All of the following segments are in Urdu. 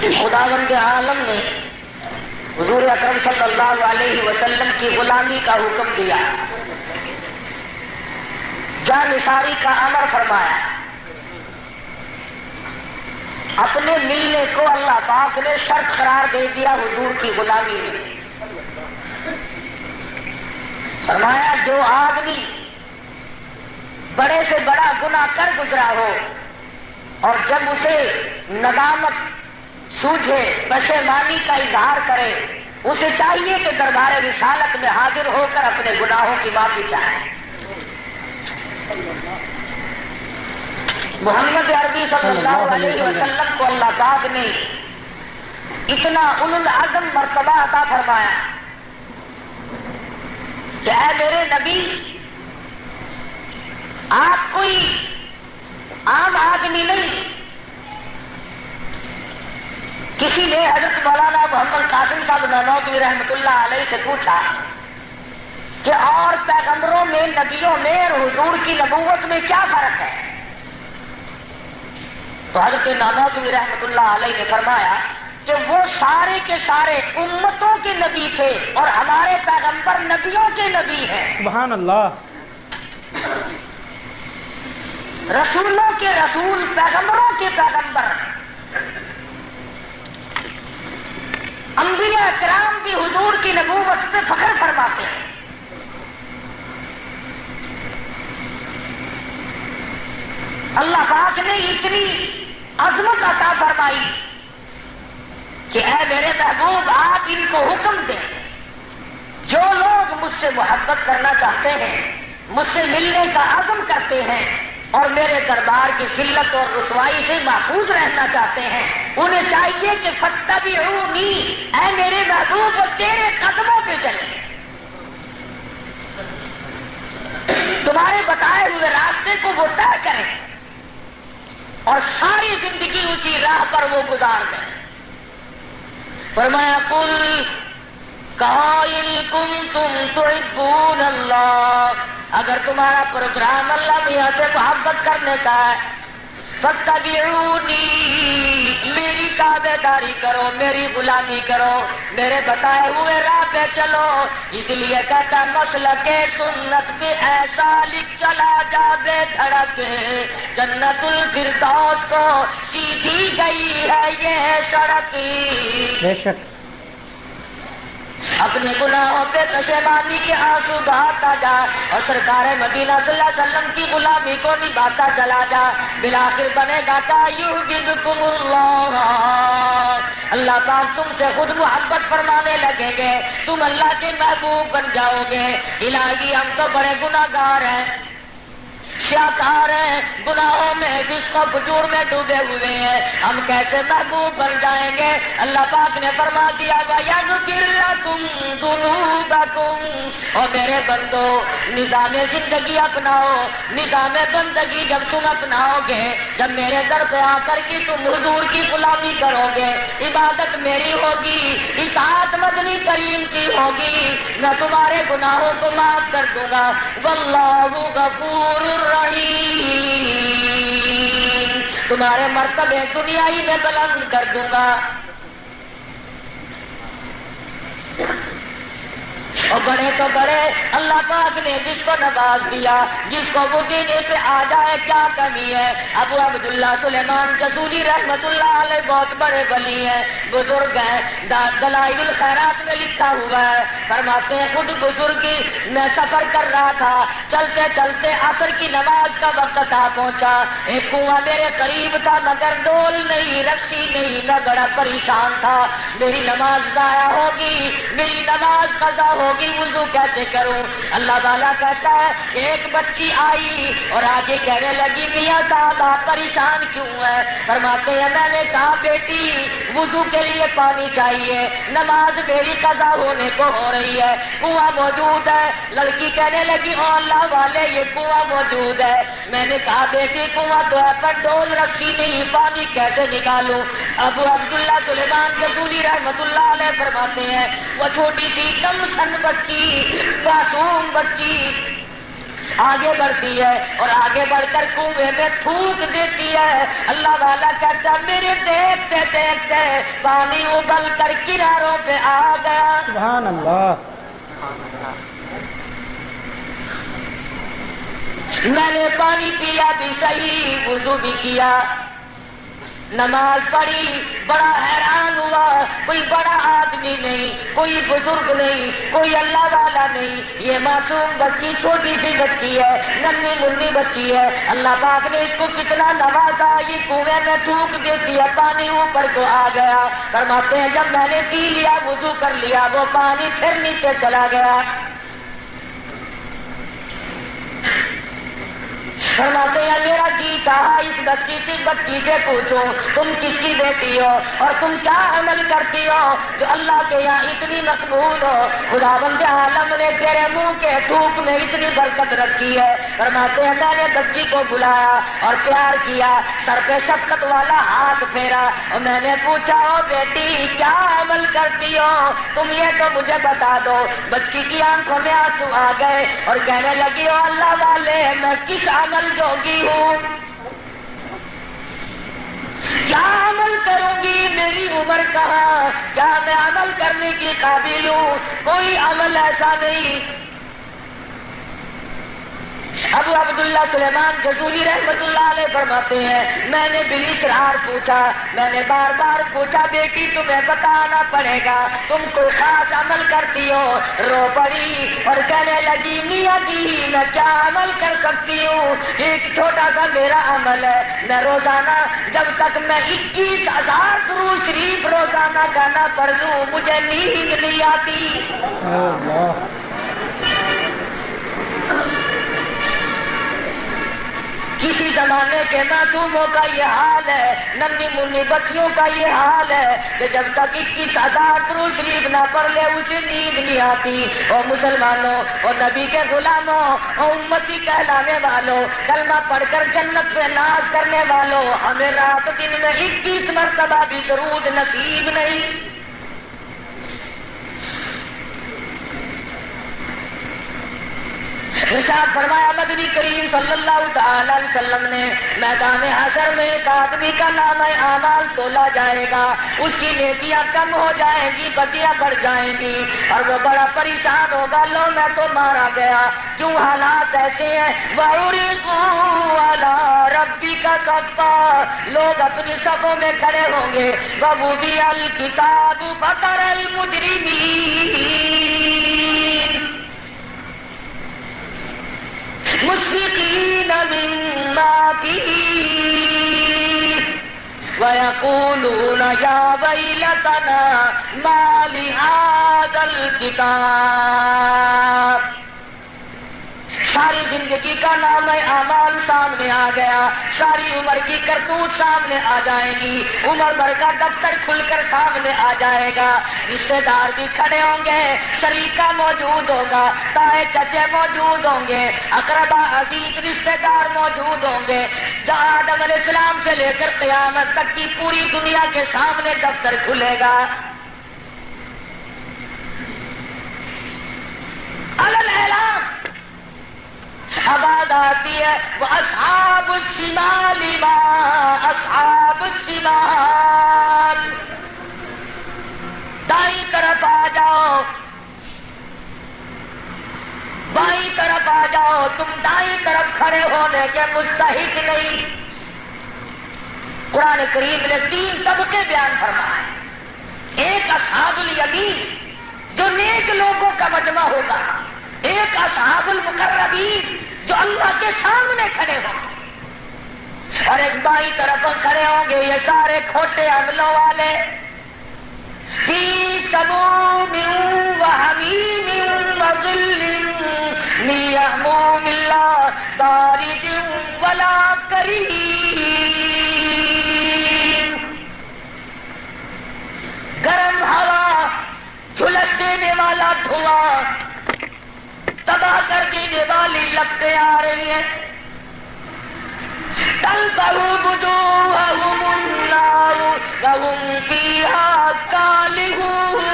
خداوند عالم نے حضور اکرم صلی اللہ علیہ وسلم کی غلامی کا حکم دیا، جانثاری کا امر فرمایا، اپنے ملنے کو اللہ پاک نے شرط قرار دے دیا حضور کی غلامی میں۔ فرمایا جو آدمی بڑے سے بڑا گناہ کر گزرا ہو اور جب اسے ندامت سوجھے، پشیمانی کا اظہار کرے، اسے چاہیے کہ دربار رسالت میں حاضر ہو کر اپنے گناہوں کی معافی چاہے۔ محمد عربی صلی اللہ علیہ وسلم کو اللہ پاک نے اتنا اولو العزم مرتبہ عطا فرمایا کہ اے میرے نبی، آپ کوئی عام آدمی نہیں۔ کسی نے حضرت مولانا محمد قاسم صاحب نانوتوی رحمۃ اللہ علیہ سے پوچھا کہ اور پیغمبروں میں، نبیوں میں اور حضور کی نبوت میں کیا فرق ہے؟ تو حضرت نانوتوی رحمۃ اللہ علیہ نے فرمایا کہ وہ سارے کے سارے امتوں کے نبی تھے اور ہمارے پیغمبر نبیوں کے نبی ہیں۔ سبحان اللہ۔ رسولوں کے رسول، پیغمبروں کے پیغمبر، انبیاء کرام بھی حضور کی نبوت پہ فخر فرماتے ہیں۔ اللہ پاک نے اتنی عظمت عطا فرمائی کہ اے میرے محبوب، آپ ان کو حکم دیں، جو لوگ مجھ سے محبت کرنا چاہتے ہیں، مجھ سے ملنے کا عزم کرتے ہیں اور میرے دربار کی ذلت اور رسوائی سے محفوظ رہنا چاہتے ہیں، انہیں چاہیے کہ فاتبعونی، اے میرے محبوب تیرے قدموں پہ چلیں، تمہارے بتائے ہوئے راستے کو وہ طے کریں اور ساری زندگی اسی راہ پر وہ گزار دیں۔ فرمایا قل قائل کنتم تحبون اللہ، اگر تمہارا پروگرام اللہ میاں سے محبت کرنے کا ہے، فاتبعونی، میری تابع داری کرو، میری غلامی کرو، میرے بتائے ہوئے راہ پہ چلو۔ اس لیے کہتا مسلک سنت پہ ایسا لکھ چلا جا بے دھڑک، جنت الفردوس کو سیدھی گئی ہے یہ سڑک۔ بے شک اپنے گناہوں پہ پشیمانی کے آنسو بہاتا جا اور سرکار مدینہ صلی اللہ علیہ وسلم کی غلامی کو نبھاتا چلا جا، بالآخر بنے گا یحببکم اللہ، اللہ پاک تم سے خود محبت فرمانے لگیں گے، تم اللہ کے محبوب بن جاؤ گے۔ الہی ہم تو بڑے گناہگار ہیں، سیاکار ہیں، گناہوں میں فسق و فجور میں ڈوبے ہوئے ہیں، ہم کیسے محبوب بن جائیں گے؟ اللہ پاک نے فرما دیا وَيَغْفِرْ لَكُمْ ذُنُوبَكُمْ، اور میرے بندو نظام زندگی اپناؤ، نظام بندگی جب تم اپناؤ گے، جب میرے در پہ آ کر کے تم حضور کی غلامی کرو گے، عبادت میری ہوگی، اطاعت مدنی کریم کی ہوگی، میں تمہارے گناہوں کو معاف کر دوں گا۔ واللہ غفور الرحیم، تمہارے مرتبے دنیائی میں بلند کر دوں گا۔ اور بڑے تو بڑے اللہ پاک نے جس کو نواز دیا، جس کو وہ دینے سے آ جائے کیا کمی ہے۔ ابو عبداللہ سلیمان جزولی رحمت اللہ علیہ بہت بڑے ولی ہیں، بزرگ ہیں، دلائل الخیرات میں لکھا ہوا ہے، فرماتے ہیں خود بزرگی میں سفر کر رہا تھا، چلتے چلتے عصر کی نماز کا وقت آ پہنچا، ایک کنواں میرے قریب تھا مگر ڈول نہیں، رسی نہیں، میں بڑا پریشان تھا، میری نماز ضائع ہوگی، میری نماز قضا ہوگی، وضو کیسے کروں؟ اللہ تعالیٰ کہتا ہے ایک بچی آئی اور آگے کہنے لگی میاں صاحب آپ پریشان کیوں ہیں؟ فرماتے ہیں میں نے کہا بیٹی وضو کے لیے پانی چاہیے، نماز میری قضا ہونے کو ہو رہی ہے، کنواں موجود ہے۔ لڑکی کہنے لگی او اللہ والے یہ کنواں موجود ہے۔ میں نے کہا بیٹی کنواں تو ہے پر ڈول رکھی نہیں، پانی کیسے نکالوں؟ ابو عبداللہ سلیمان جزولی رحمت اللہ علیہ فرماتے ہیں وہ چھوٹی سی کم سن بچی، معصوم بچی آگے بڑھتی ہے اور آگے بڑھ کر کنویں میں تھوک دیتی ہے. اللہ والا کہتا میرے دیکھتے دیکھتے پانی ابل کر کناروں پہ آ گیا. سبحان اللہ. میں نے پانی پیا بھی صحیح، وضو بھی کیا، نماز پڑھی، بڑا حیران ہوا. کوئی بڑا آدمی نہیں، کوئی بزرگ نہیں، کوئی اللہ والا نہیں، یہ معصوم بچی، چھوٹی سی بچی ہے، ننھی منی بچی ہے. اللہ پاک نے اس کو کتنا نوازا. یہ کنویں میں تھوک دیتی ہے، پانی اوپر کو آ گیا. فرماتے ہیں جب میں نے پی لیا، وضو کر لیا، وہ پانی پھر نیچے چلا گیا. فرماتے ہیں میرا جی کہا اس بچی سے پوچھو تم کس کی بیٹی ہو اور تم کیا عمل کرتی ہو جو اللہ کے یہاں اتنی مقبول ہو. خداوند عالم نے تیرے منہ کے تھوک میں اتنی برکت رکھی ہے. فرماتے ہیں میں نے بچی کو بلایا اور پیار کیا، سر پہ شفقت والا ہاتھ پھیرا اور میں نے پوچھا ہو بیٹی کیا عمل کرتی ہو، تم یہ تو مجھے بتا دو. بچی کی آنکھوں میں آنسو آ گئے اور کہنے لگی ہو اللہ والے میں کس عمل جوگی ہوں، کیا عمل کروں گی، میری عمر کہاں، کیا میں عمل کرنے کی قابل ہوں، کوئی عمل ایسا نہیں. ابو عبداللہ سلیمان جزوری رحمت اللہ علیہ فرماتے ہیں میں نے بالاصرار پوچھا، میں نے بار بار پوچھا بیٹی تمہیں بتانا پڑے گا تم کوئی خاص عمل کرتی ہو. رو پڑی اور کہنے لگی میاں جی میں کیا عمل کر سکتی ہوں، ایک چھوٹا سا میرا عمل ہے، میں روزانہ جب تک میں 21,000 درود شریف روزانہ گانا پڑھ لوں مجھے نیند نہیں آتی. کسی زمانے کے معصوموں کا یہ حال ہے، ننھی منی بچیوں کا یہ حال ہے کہ جب تک 21,000 درود شریف نہ پڑھ لے اسے نیند نہیں آتی. اور مسلمانوں اور نبی کے غلاموں اور امتی کہلانے والوں، کلمہ پڑھ کر جنت پہ ناز کرنے والوں، ہمیں رات دن میں 21 مرتبہ بھی درود نصیب نہیں. ارشاد فرمایا مدنی کریم صلی اللہ تعالی علیہ وسلم نے میدان حشر میں ایک آدمی کا نام اعمال تولا جائے گا، اس کی نیکیاں کم ہو جائیں گی، بدیاں بڑھ جائیں گی اور وہ بڑا پریشان ہوگا لو میں تو مارا گیا. کیوں حالات ایسے ہیں؟ وَعُرِضُوا عَلَىٰ رَبِّكَ صَفًّا، لوگ اپنی صفوں میں کھڑے ہوں گے. وَوُضِعَ الْكِتَابُ فَتَرَى الْمُجْرِمِينَ مشفقین مما فیہ ویقولون یا ویلتنا ما لہذا الکتاب. ساری زندگی کا نام اعمال سامنے آ گیا، ساری عمر کی کرتوت سامنے آ جائے گی، عمر بھر کا دفتر کھل کر سامنے آ جائے گا. رشتے دار بھی کھڑے ہوں گے، شریکہ موجود ہوگا، تائے چچے موجود ہوں گے، اقربا عزیز رشتے دار موجود ہوں گے. جہاں آدم علیہ السلام سے لے کر قیامت تک کی پوری دنیا کے سامنے دفتر کھلے گا. اعلان آواز آتی ہے وہ اصحاب الشمال ما اصحاب الشمال، دائیں طرف آ جاؤ، بائیں طرف آ جاؤ، تم دائیں طرف کھڑے ہونے کے مستحق نہیں. قرآن کریم نے 3 طبقے بیان فرمائے. ایک اصحاب الیمین جو نیک لوگوں کا مجمع ہوگا، ایک اصحاب المقربین جو اللہ کے سامنے کھڑے ہوں گے، اور ایک بائیں طرف کھڑے ہوں گے یہ سارے کھوٹے عملوں والے. فی سموم وحمیم وظل من یحموم لا بارد ولا کریم، گرم ہوا، جھلس دینے والا دھواں، تباہ کر دینے والی لپٹیں آ رہی ہیں. تلفح وجوہہم النار وہم فیہا کالحون.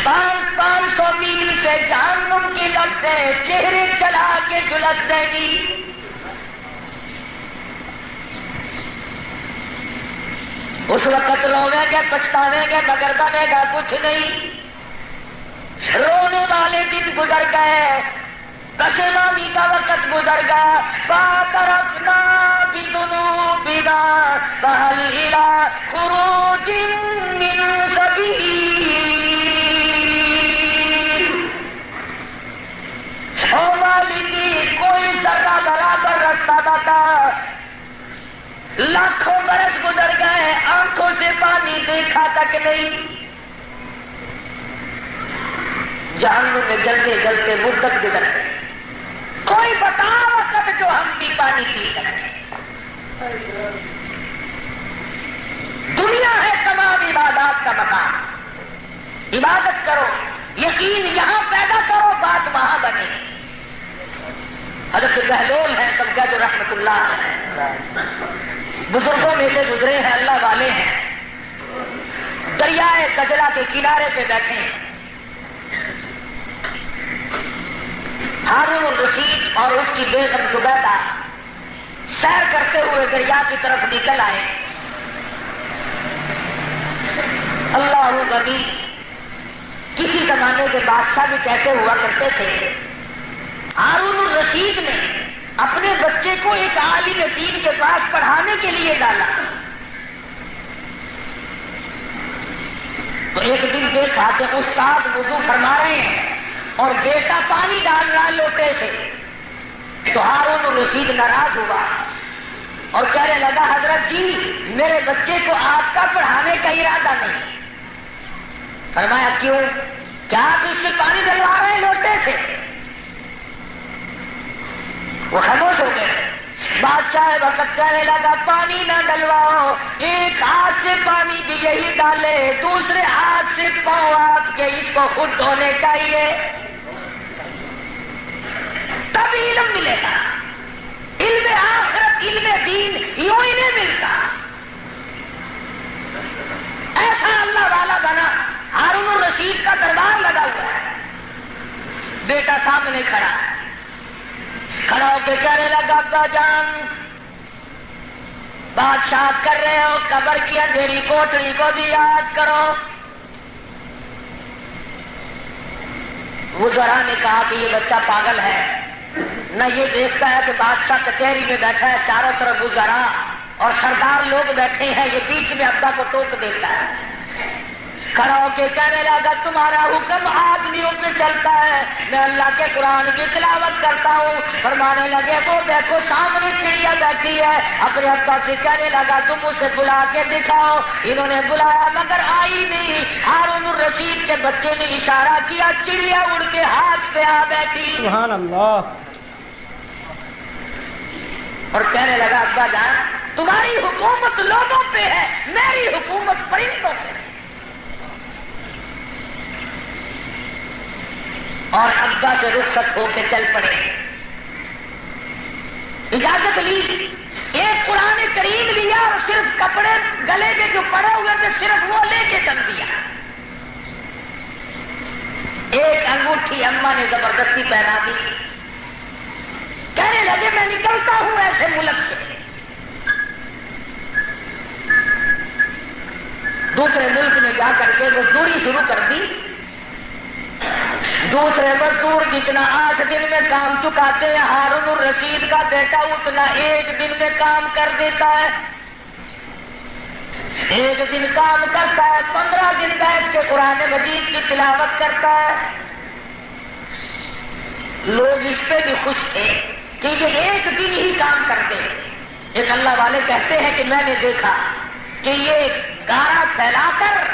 500 میل سے چہرے چلا کے جلس دے گی. اس وقت رویں گے پچھتاویں گے مگر بنے گا کچھ نہیں. رونے والے دن گزر گئے, پشیمانی کا وقت گزر گیا. فَتَرَكْنَا بِذُنُوبِنَا فَهَلْ إِلَىٰ خُرُوجٍ مِّن سَبِيلٍ. او والدی کوئی ذرہ برابر رستہ بتا. لاکھوں برس گزر گئے, آنکھوں سے پانی دیکھا تک نہیں. جہنم میں جلتے جلتے مدت گزر گئی. کوئی بتا وقت جو ہم بھی پانی پی سکتے. دنیا ہے تمام عبادات کا مقام. عبادت کرو, یقین یہاں پیدا کرو, بات وہاں بنے. حضرت بہلول ہیں سبقت رحمت اللہ ہے, بزرگوں میں سے گزرے ہیں, اللہ والے ہیں. دریائے کجلا کے کنارے پہ بیٹھے ہیں. ہارون الرشید اور اس کی بیگم زبیدہ سیر کرتے ہوئے دریا کی طرف نکل آئے. اللہ غنی, کسی زمانے کے بادشاہ بھی کیسے ہوا کرتے تھے. ہارون الرشید نے اپنے بچے کو ایک عالم دین کے پاس پڑھانے کے لیے ڈالا. تو ایک دن دیکھا کہ استاد وضو فرما رہے ہیں اور بیٹا پانی ڈال رہا لوٹے سے. تو ہارون الرشید ناراض ہوا اور کہنے لگا حضرت جی میرے بچے کو آپ کا پڑھانے کا ارادہ نہیں. فرمایا کیوں؟ کیا آپ اس سے پانی ڈلوا رہے ہیں لوٹے سے؟ وہ خاموش ہو گئے. بادشاہ وقت کہنے لگا پانی نہ ڈلواؤ, ایک ہاتھ سے پانی بھی یہی ڈالے, دوسرے ہاتھ سے پاؤں آپ کے اس کو خود دھونے چاہیے, تب علم ملے گا. علم آخرت علم دین یوں ہی نہیں ملتا. ایسا اللہ والا بنا. ہارون الرشید کا دربار لگا ہوا ہے, بیٹا سامنے کھڑا ہو کے کہنے لگا ابا جان بادشاہ کر رہے ہو, قبر کی اندھیری کوٹڑی کو بھی یاد کرو. وزراء نے کہا کہ یہ بچہ پاگل ہے, نہ یہ دیکھتا ہے کہ بادشاہ کچہری میں بیٹھا ہے, چاروں طرف وزراء اور سردار لوگ بیٹھے ہیں, یہ بیچ میں ابا کو ٹوک دیتا ہے. کھڑا ہو کے کہنے لگا تمہارا حکم آدمیوں پہ چلتا ہے, میں اللہ کے قرآن کی تلاوت کرتا ہوں. فرمانے لگے وہ دیکھو سامنے چڑیا بیٹھی ہے. اپنے ابا سے کہنے لگا تم اسے بلا کے دکھاؤ. انہوں نے بلایا مگر آئی نہیں. ہارون الرشید کے بچے نے اشارہ کیا, چڑیا اڑ کے ہاتھ پہ آ بیٹھی. سبحان اللہ. اور کہنے لگا ابا جان تمہاری حکومت لوگوں پہ ہے, میری حکومت پرندوں پہ ہے. اور ابا سے رخصت ہو کے چل پڑے. اجازت لی, ایک قرآن کریم لیا اور صرف کپڑے گلے کے جو پڑے ہوئے تھے صرف وہ لے کے چل دیا. ایک انگوٹھی اماں نے زبردستی پہنا دی. کہنے لگے میں نکلتا ہوں ایسے ملک سے, دوسرے ملک میں جا کر کے مزدوری شروع کر دی. دوسرے مزدور جتنا 8 دن میں کام چکاتے ہیں, ہارون الرشید کا بیٹا اتنا 1 دن میں کام کر دیتا ہے. 1 دن کام کرتا ہے, 15 دن بیٹھ کے قرآن مجید کی تلاوت کرتا ہے. لوگ اس پہ بھی خوش تھے کہ یہ 1 دن ہی کام کرتے. ایک اللہ والے کہتے ہیں کہ میں نے دیکھا کہ یہ گارا پھیلا کر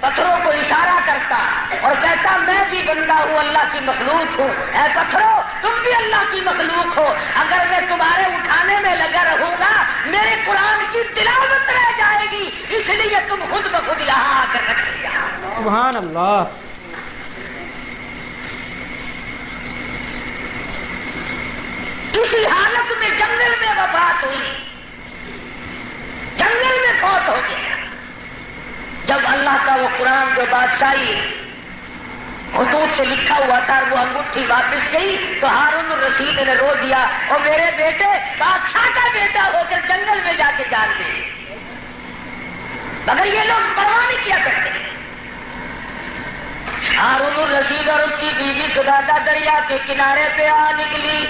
پتھروں کو اشارہ کرتا اور کہتا میں بھی بندہ ہوں, اللہ کی مخلوق ہوں. اے پتھروں تم بھی اللہ کی مخلوق ہو, اگر میں تمہارے اٹھانے میں لگا رہوں گا میرے قرآن کی تلاوت رہ جائے گی, اس لیے تم خود بخود یہاں آ کر رکھ لیا. سبحان اللہ. اسی حالت میں جنگل میں وفات ہوئی, جنگل میں فوت ہو گیا. جب اللہ کا وہ قرآن جو بادشاہی خطوط سے لکھا ہوا تھا، وہ انگوٹھی واپس گئی تو ہارون الرشید نے رو دیا، اور میرے بیٹے بادشاہ بیٹا ہو کر جنگل میں جا کے جان دے، مگر یہ لوگ پرواہ نہیں کیا کرتے۔ ہارون الرشید اور اس کی بیوی زبیدہ دریا کے کنارے پہ آ نکلی،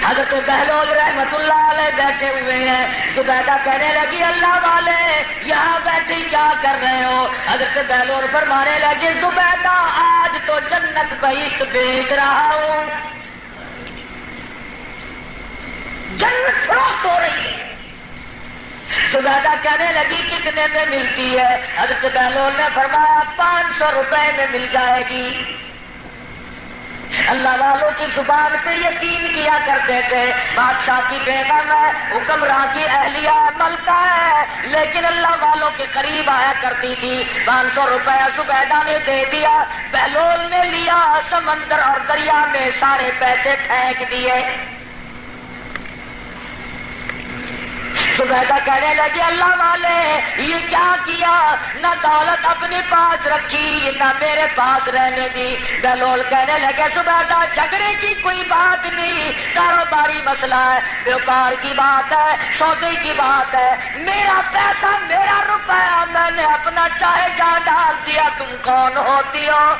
حضرت بہلول رحمت اللہ علیہ بیٹھے ہوئے ہیں، زبیدہ کہنے لگی اللہ والے یہاں بیٹھی کیا کر رہے ہو؟ حضرت بہلول فرمانے لگے زبیدہ آج تو جنت بہشت بیچ رہا ہوں، جنت فروخت ہو رہی ہے۔ زبیدہ کہنے لگی کتنے میں ملتی ہے؟ حضرت بہلول نے فرمایا 500 روپے میں مل جائے گی۔ اللہ والوں کی زبان پہ یقین کیا کرتے تھے، بادشاہ کی بیگم ہے، حکمراں کی اہلیہ ملکہ ہے، لیکن اللہ والوں کے قریب آیا کرتی تھی۔ 500 روپیہ زبیدہ نے دے دیا، بہلول نے لیا، سمندر اور دریا میں سارے پیسے پھینک دیے۔ زبیدہ کہنے لگی اللہ والے یہ کیا کیا؟ نہ دولت اپنے پاس رکھی نہ میرے پاس رہنے دی۔ بہلول کہنے لگے زبیدہ جھگڑے کی کوئی بات نہیں، کاروباری مسئلہ ہے، بیوپار کی بات ہے، سودے کی بات ہے، میرا پیسہ میرا روپیہ میں نے اپنا چاہے جہاں ڈال دیا، تم کون ہوتی ہو؟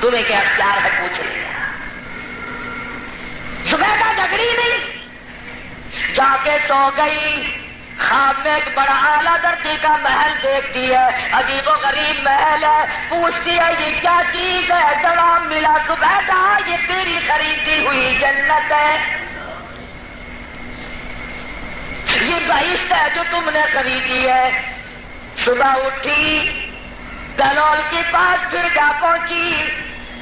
تمہیں کیا اختیار ہے پوچھ لیا۔ زبیدہ جھگڑی نہیں، جا کے سو گئی، خواب میں ایک بڑا اعلیٰ درجے کا محل دیکھتی ہے، عجیب و غریب محل ہے، پوچھتی ہے یہ کیا چیز ہے؟ جواب ملا زبیدہ یہ تیری خریدی ہوئی جنت ہے، یہ بہشت ہے جو تم نے خریدی ہے۔ صبح اٹھی بہلول کے پاس پھر جا پہنچی،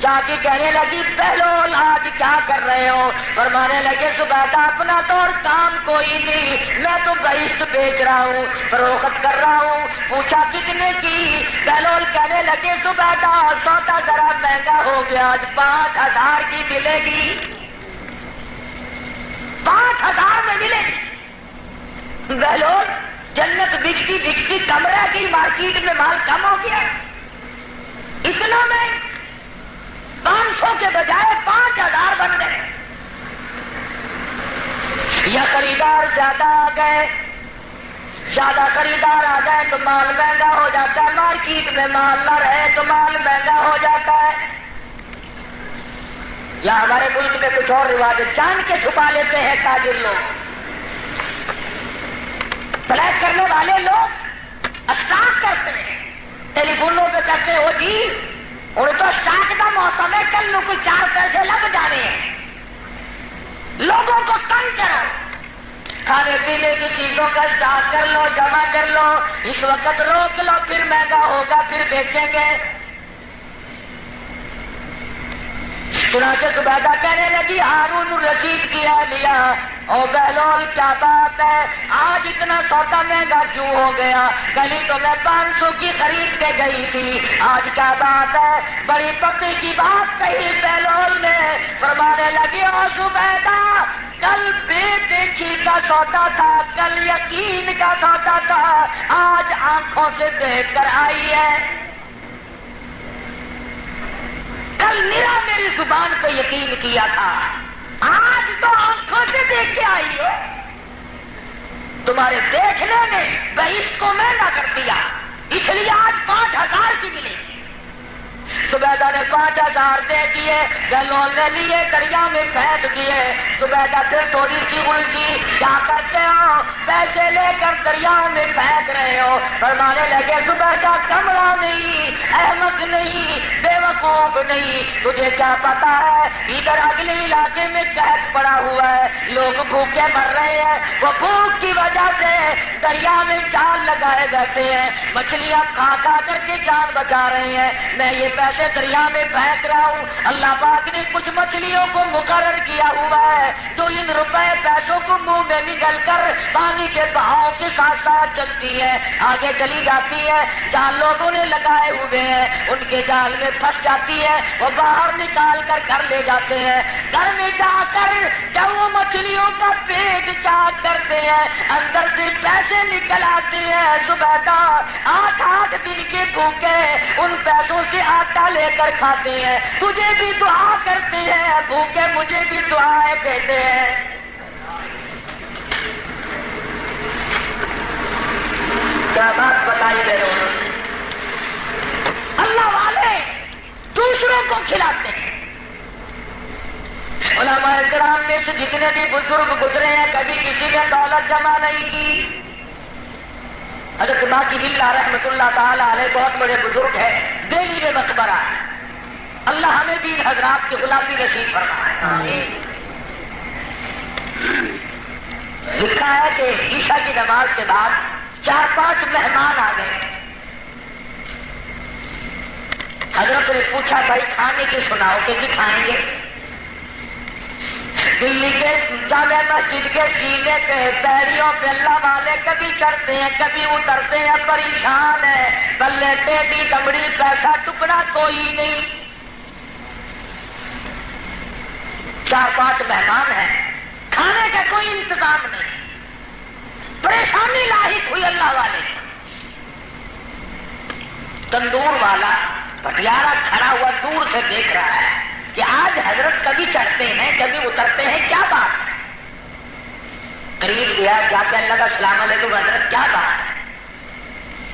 جا کے کہنے لگی بہلول آج کیا کر رہے ہو؟ فرمانے لگے زبیدہ اپنا تو اور کام کوئی نہیں، میں تو بہشت بیچ رہا ہوں، فروخت کر رہا ہوں۔ پوچھا کتنے کی؟ بہلول کہنے لگے زبیدہ سودا ذرا مہنگا ہو گیا، آج 5000 کی ملے گی، 5000 میں ملے گی۔ بہلول جنت بکتی بکتی کم رہ گئی، مارکیٹ میں مال کم ہو گیا، اتنا میں 500 کے بجائے 5000 بن گئے۔ یا خریدار زیادہ آ گئے، زیادہ خریدار آ گئے تو مال مہنگا ہو جاتا ہے، مارکیٹ میں مال نہ رہے تو مال مہنگا ہو جاتا ہے۔ یا ہمارے ملک میں کچھ اور رواج ہے، جان کے چھپا لیتے ہیں تاجر لوگ، فلیٹ کرنے والے لوگ اسٹاک کرتے ہیں، ٹیلی فونوں پہ کرتے ہو جی اور تو اسٹاک کا موسم ہے، کل لوگ 4 پیسے لگ جانے ہیں، لوگوں کو تنگ کرو، کھانے پینے کی چیزوں کا اسٹاک کر لو، جمع کر لو، اس وقت روک لو، پھر مہنگا ہوگا پھر بیچیں گے۔ چنانچہ زبیدہ کہنے لگی ہارون الرشید کی اہلیہ او بہلول کیا بات ہے، آج اتنا سودا مہنگا کیوں ہو گیا؟ کل ہی تو میں 500 کی خرید کے گئی تھی، آج کیا بات ہے؟ بڑی پتے کی بات کہی بہلول نے۔ فرمانے لگی او زبیدہ کل بے دیکھی کا سودا تھا، کل یقین کا سودا تھا، آج آنکھوں سے دیکھ کر آئی ہے، کل میرا میری زبان پہ یقین کیا تھا، آج تو آنکھوں سے دیکھ کے آئی ہو۔ تمہارے دیکھنے نے بہشت کو مہنگا کر دیا، اس لیے آج 5000 کی ملے گی۔ زبیدہ نے 5000 دے دیے، بہلول نے لیے دریا میں پھینک دیے۔ زبیدہ پھر تھوڑی سی الجھی، کیا کرتے ہو؟ پیسے لے کر دریا میں پھینک رہے ہو۔ فرمانے لگے زبیدہ کمڑا نہیں، احمق نہیں، بے وقوف نہیں، تجھے کیا پتا ہے ادھر اگلے علاقے میں قحط پڑا ہوا ہے، لوگ بھوکے مر رہے ہیں، وہ بھوک کی وجہ سے دریا میں جال لگائے بیٹھے ہیں، مچھلیاں کھا کھا کر کے جان بچا رہے ہیں، میں یہ پیسے دریا میں پھینک رہا ہوں۔ اللہ پاک نے کچھ مچھلیوں کو مقرر کیا ہوا ہے جو ان روپے پیسوں کو منہ میں نگل کر پر پانی کے بہاؤ کے ساتھ ساتھ چلتی ہے، آگے چلی جاتی ہے، جہاں لوگوں نے لگائے ہوئے ہیں ان کے جال میں پھنس جاتی ہے، وہ باہر نکال کر گھر لے جاتے ہیں، گھر میں جا کر جب وہ مچھلیوں کا پیٹ چاک کرتے ہیں اندر سے پیسے نکل آتے ہیں، زبیدہ 8 دن کے بھوکے ان پیسوں سے آٹا لے کر کھاتے ہیں، تجھے بھی دعا کرتے ہیں، بھوکے مجھے بھی دعائیں دیتے ہیں۔ کیا بات بتائی گئے اللہ والے دوسروں کو کھلاتے ہیں۔ علماء کرام میں سے جتنے بھی بزرگ گزرے ہیں کبھی کسی نے دولت جمع نہیں کی۔ حضرت باقی باللہ رحمۃ اللہ تعالی علیہ بہت بڑے بزرگ ہیں، دہلی میں مقبرہ ہے، اللہ ہمیں بھی ان حضرات کی غلامی نصیب فرمائے۔ لکھا ہے کہ عشاء کی نماز کے بعد 4-5 مہمان آ گئے۔ حضرت نے پوچھا بھائی کھانے کی سناؤ کہ کھائیں گے؟ دلی کے جامع مسجد کے سینے پہ پیڑیوں پہ اللہ والے کبھی چڑھتے ہیں کبھی اترتے ہیں، پریشان ہے، بلے ٹیڈی دمڑی پیسہ ٹکڑا کوئی نہیں۔ 4-5 مہمان ہیں، کھانے کا کوئی انتظام نہیں، پریشانی لاحق ہوئی اللہ والے۔ تندور والا پٹیارا کھڑا ہوا دور سے دیکھ رہا ہے کہ آج حضرت کبھی چڑھتے ہیں کبھی اترتے ہیں، کیا بات ہے؟ قریب گیا، کیا کہنے لگا السلام علیکم حضرت، کیا بات ہے؟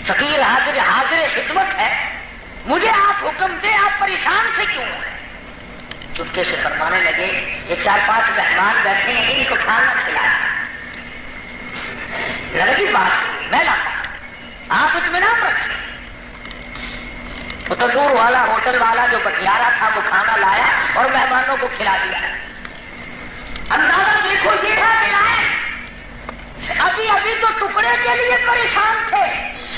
فقیر حاضر خدمت ہے، مجھے آپ حکم دیں، آپ پریشان سے کیوں ہیں؟ چپکے سے فرمانے لگے یہ 4-5 مہمان بیٹھے ہیں، ان کو کھانا کھلایا۔ لگی بات میں لاتا، آپ اطمینان رکھیں۔ وہ تندور والا ہوٹل والا جو بٹیارا تھا وہ کھانا لایا اور مہمانوں کو کھلا دیا۔ اندازہ دیکھو یہ ہے کہ ابھی تو ٹکڑے کے لیے پریشان تھے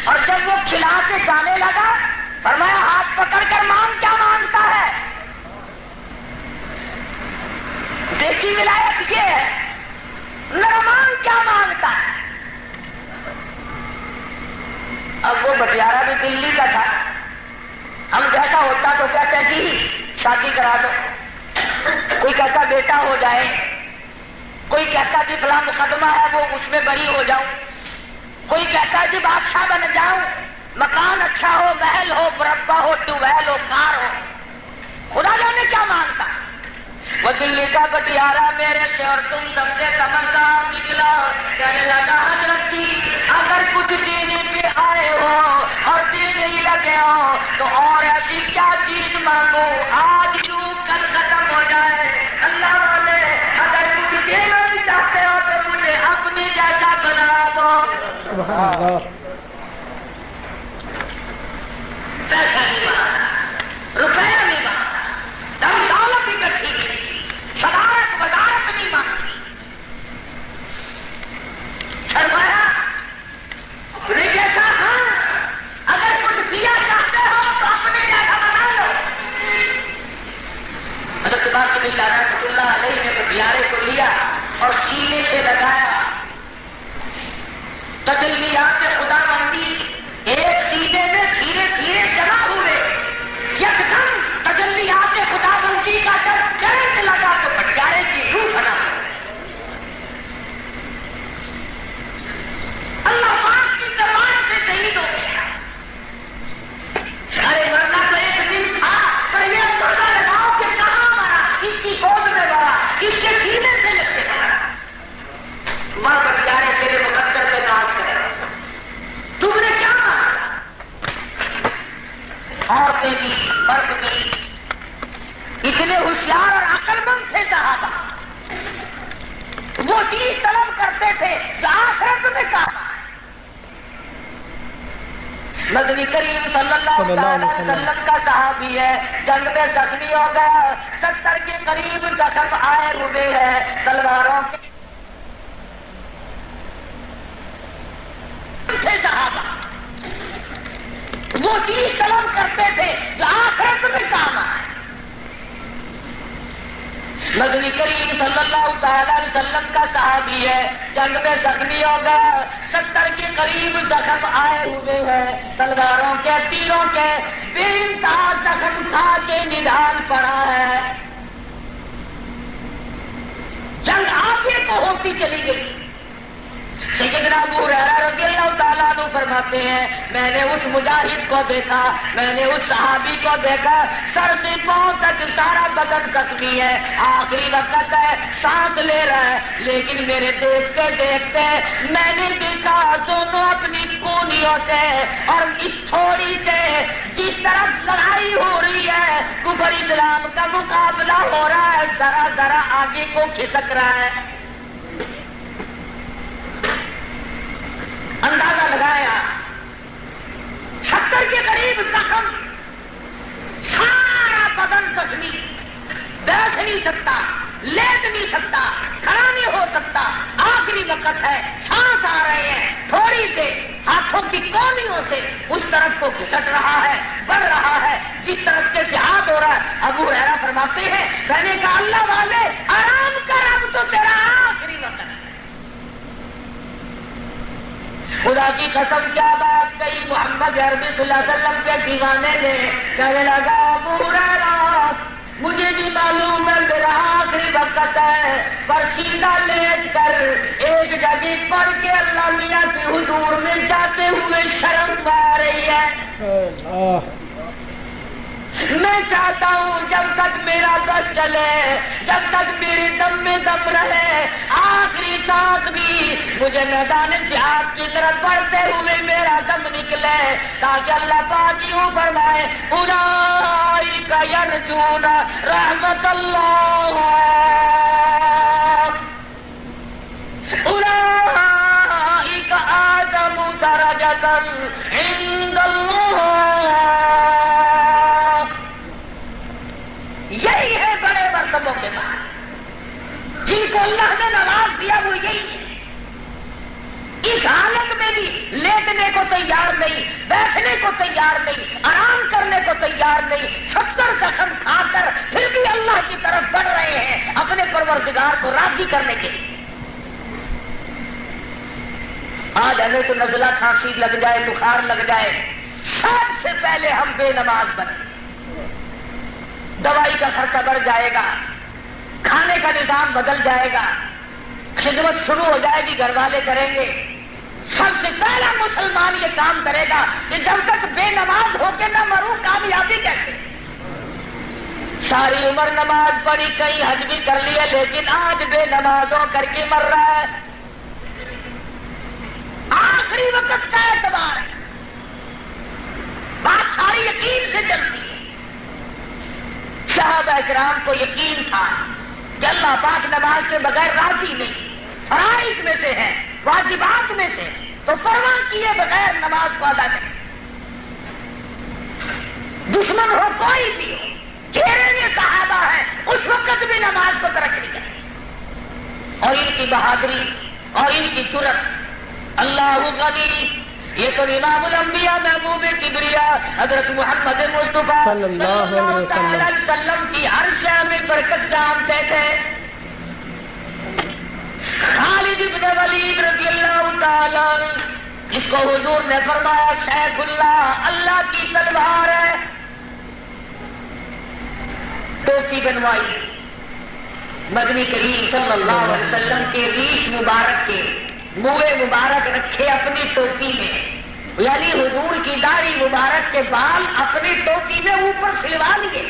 اور جب وہ کھلا کے جانے لگا فرمایا ہاتھ پکڑ کر مانگ، کیا مانگتا ہے؟ دیکھی ولایت یہ ہے، نرمان کیا مانگتا ہے؟ اب وہ بٹیارا بھی دلی کا تھا، ہم جیسا ہوتا تو کہتے جی شادی کرا دو، کوئی کہتا بیٹا ہو جائے، کوئی کہتا جی فلاں مقدمہ ہے وہ اس میں بری ہو جاؤں، کوئی کہتا جی بادشاہ بن جاؤں، مکان اچھا ہو، محل ہو، مربع ہو، ٹیوبویل ہو، کار ہو، خدا جانے کیا مانگتا۔ وہ دلی کا بٹیارا میرے سے اور تم سب سے سمجھدار نکلا، کہنے لگا حضرت جی اگر کچھ دینے پہ آئے ہو اور دینے ہی لگے ہو تو اور ایسی کیا چیز مانگو آج یوں کل ختم ہو جائے۔ اللہ والے اگر کچھ دینا ہی چاہتے ہو تو مجھے اپنی جیسا بنا دو۔ سبحان اللہ۔ پیسہ نہیں مانگا، روپیہ نہیں مانگا، دم دولت اکٹھی نہیں، صدارت وزارت نہیں مانگتی۔ فرمایا اپنے جیسا، ہاں اگر کچھ دیا چاہتے ہو تو اپنے جیسا بنا لو۔ حضرت باقی باللہ رحمۃ اللہ علیہ نے بٹیارے کو لیا اور سینے سے لگایا، تجلیات خدا بندی ایک سینے میں دھیرے دھیرے جمع ہوئے، یکدم تجلیات خدا بندی کا جب کرنٹ لگا تو بٹیارے کی روح بنا۔ اللہ پاک کی زبان سے شہید ہو گیا۔ ارے ورنہ تو ایک دن تھا پر یہ اندازہ لگاؤ کہ کہاں مرا، کس کی گود میں مرا، کس کے سینے سے لگ کے مرا۔ ماں بٹیارے تیرے مقدر پہ کام کرے، تم نے کیا مانگا؟ عورتیں بھی مرد بھی اتنے ہوشیار اور عقل مند تھے صحابہ، وہ چیز طلب کرتے تھے جو آخرت میں کام آئے۔ مدنی کریم صلی اللہ علیہ وسلم کا صحابی ہے، جنگ میں زخمی ہو گیا، 70 کے قریب زخم آئے ہوئے ہیں تلواروں کے صحابہ، وہ چیز طلب کرتے تھے جو آخرت میں کام آئے۔ مدنی کریم صلی اللہ تعالی علیہ وسلم کا صحابی ہے، جنگ میں زخمی ہو گیا، 70 کے قریب زخم آئے ہوئے ہیں، تلواروں کے تیروں کے بے انتہا زخم کھا کے نڈال پڑا ہے، جنگ آگے کو ہوتی چلی گئی۔ سیدنا ابو ہریرہ رضی اللہ تعالیٰ عنہ فرماتے ہیں میں نے اس مجاہد کو دیکھا، میں نے اس صحابی کو دیکھا، سر سے پاؤں تک سارا بدن زخمی ہے، آخری وقت ہے، سانس لے رہا ہے، لیکن میرے دیکھتے دیکھتے میں نے دیکھا دونوں اپنی کونیوں سے اور اس تھوڑی سے جس طرف لڑائی ہو رہی ہے، کفر اسلام کا مقابلہ ہو رہا ہے، ذرا ذرا آگے کو کھسک رہا ہے۔ اندازہ لگایا 70 کے قریب زخم، سارا بدن زخمی، بیٹھ نہیں سکتا، لیٹ نہیں سکتا، کھڑا نہیں ہو سکتا، آخری وقت ہے، سانس آ رہے ہیں، تھوڑی سے ہاتھوں کی کونیوں سے اس طرف کو گھسٹ رہا ہے، بڑھ رہا ہے جس طرف کے جہاد ہو رہا ہے۔ ابو ہریرہ فرماتے ہیں کہنے کا اللہ والے آرام کر، اب تو تیرا آخری وقت ہے۔ خدا کی قسم کیا بات کہی، محمد عربی صلی اللہ علیہ وسلم کے دیوانے نے کہنے لگا ابو ہریرہ مجھے بھی معلوم ہے میرا آخری وقت ہے، پر سیدھا لیٹ کر ایک جگہ پڑھ کے اللہ میاں کے حضور میں جاتے ہوئے شرم آ رہی ہے۔ میں چاہتا ہوں جب تک میرا بس چلے، جب تک میرے دم میں دم رہے، آخری سانس بھی مجھے میدان جہاد کی طرف بڑھتے ہوئے میرا دم نکلے، تاکہ اللہ پاک یوں فرمائے اولئک یرجون رحمت اللہ، اولئک اعظم درجۃ عند اللہ۔ یہی ہے بڑے مرتبوں کے بعد جن کو اللہ نے نواز دیا وہ یہی ہے، اس حالت میں بھی لیٹنے کو تیار نہیں، بیٹھنے کو تیار نہیں، آرام کرنے کو تیار نہیں، 70 زخم کھا کر پھر بھی اللہ کی طرف بڑھ رہے ہیں اپنے پروردگار کو راضی کرنے کے لیے۔ آج ہمیں تو نزلہ کھانسی لگ جائے، بخار لگ جائے، سب سے پہلے ہم بے نماز بنے، دوائی کا خرچہ بڑھ جائے گا، کھانے کا نظام بدل جائے گا، خدمت شروع ہو جائے گی، گھر والے کریں گے۔ سب سے پہلا مسلمان یہ کام کرے گا کہ جب تک بے نماز ہو کے نہ مروں کامیابی کیسے؟ ساری عمر نماز پڑھی، کئی حج بھی کر لیا، لیکن آج بے نماز ہو کر کے مر رہا ہے، آخری وقت کا اعتبار ہے، بات ساری یقین سے چلتی ہے۔ صحابہ کرام کو یقین تھا کہ اللہ پاک نماز کے بغیر راضی نہیں، فرائض میں سے ہے، واجبات میں سے، تو پرواہ کیے بغیر نماز کو ادا کریں، دشمن ہو کوئی بھی ہو، گھیرے میں صحابہ ہے، اس وقت بھی نماز کو ترک نہیں کریں، اور ان کی بہادری اور ان کی جرأت، اللہ غنی، یہ تو امام الانبیاء محبوب کبریا حضرت محمد مصطفیٰ صلی اللہ علیہ وسلم کی ہر شے میں برکت جانتے تھے۔ خالد بن ولید رضی اللہ تعالی جس کو حضور نے فرمایا سیف اللہ، اللہ کی تلوار ہے، ٹوپی بنوائی، مدنی کریم صلی اللہ علیہ وسلم کے ریش مبارک کے منہ مبارک رکھے اپنی ٹوپی میں، یعنی حضور کی داڑھی مبارک کے بال اپنی ٹوپی میں اوپر سلوا لیے۔